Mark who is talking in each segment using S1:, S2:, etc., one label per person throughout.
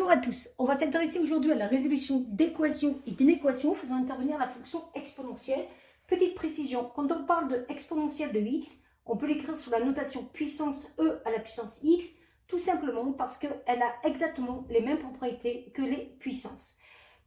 S1: Bonjour à tous, on va s'intéresser aujourd'hui à la résolution d'équations et d'inéquations faisant intervenir la fonction exponentielle. Petite précision, quand on parle de exponentielle de x, on peut l'écrire sous la notation puissance e à la puissance x, tout simplement parce qu'elle a exactement les mêmes propriétés que les puissances.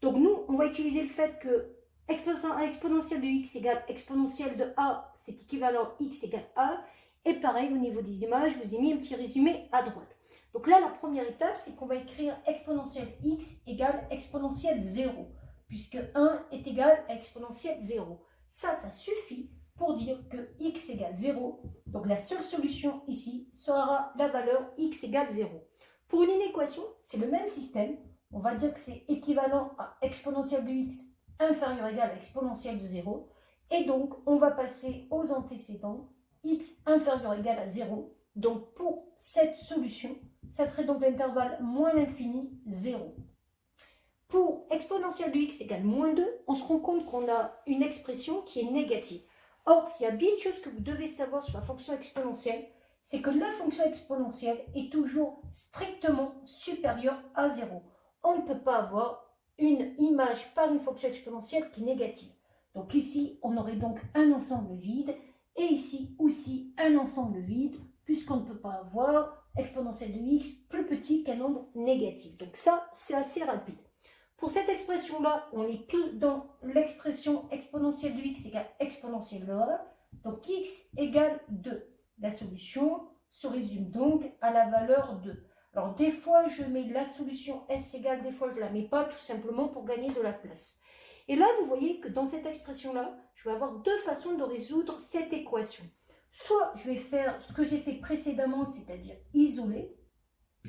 S1: Donc nous, on va utiliser le fait que exponentielle de x égale exponentielle de a, c'est équivalent x égale a, et pareil au niveau des images, je vous ai mis un petit résumé à droite. Donc là, la première étape, c'est qu'on va écrire exponentielle x égale exponentielle 0, puisque 1 est égal à exponentielle 0. Ça suffit pour dire que x égale 0. Donc la seule solution ici sera la valeur x égale 0. Pour une inéquation, c'est le même système. On va dire que c'est équivalent à exponentielle de x inférieur ou égal à exponentielle de 0. Et donc, on va passer aux antécédents x inférieur ou égal à 0. Donc, pour cette solution, ça serait donc l'intervalle moins l'infini 0. Pour exponentielle de x égale moins 2, on se rend compte qu'on a une expression qui est négative. Or, s'il y a bien une chose que vous devez savoir sur la fonction exponentielle, c'est que la fonction exponentielle est toujours strictement supérieure à 0. On ne peut pas avoir une image par une fonction exponentielle qui est négative. Donc ici, on aurait donc un ensemble vide, et ici aussi un ensemble vide, puisqu'on ne peut pas avoir exponentielle de x plus petit qu'un nombre négatif. Donc ça, c'est assez rapide. Pour cette expression-là, on est plus dans l'expression exponentielle de x égale exponentielle de a. Donc x égale 2. La solution se résume donc à la valeur 2. Alors des fois, je mets la solution s égale, des fois je ne la mets pas, tout simplement pour gagner de la place. Et là, vous voyez que dans cette expression-là, je vais avoir deux façons de résoudre cette équation. Soit je vais faire ce que j'ai fait précédemment, c'est-à-dire isoler.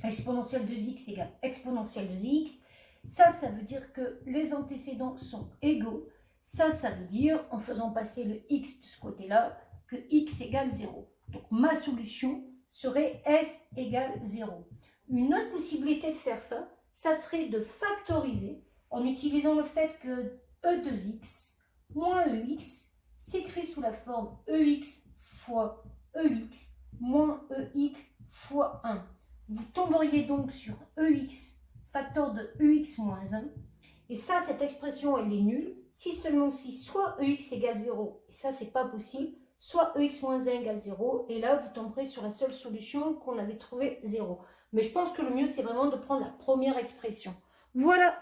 S1: Exponentielle de x égale exponentielle de x. Ça veut dire que les antécédents sont égaux. Ça veut dire, en faisant passer le x de ce côté-là, que x égale 0. Donc ma solution serait s égale 0. Une autre possibilité de faire ça serait de factoriser en utilisant le fait que e de x moins ex s'écrit sous la forme ex fois ex moins ex fois 1. Vous tomberiez donc sur ex facteur de ex moins 1. Et ça, cette expression, elle est nulle. Si seulement si soit ex égale 0, et ça, c'est pas possible, soit ex moins 1 égale 0, et là, vous tomberez sur la seule solution qu'on avait trouvée 0. Mais je pense que le mieux, c'est vraiment de prendre la première expression. Voilà.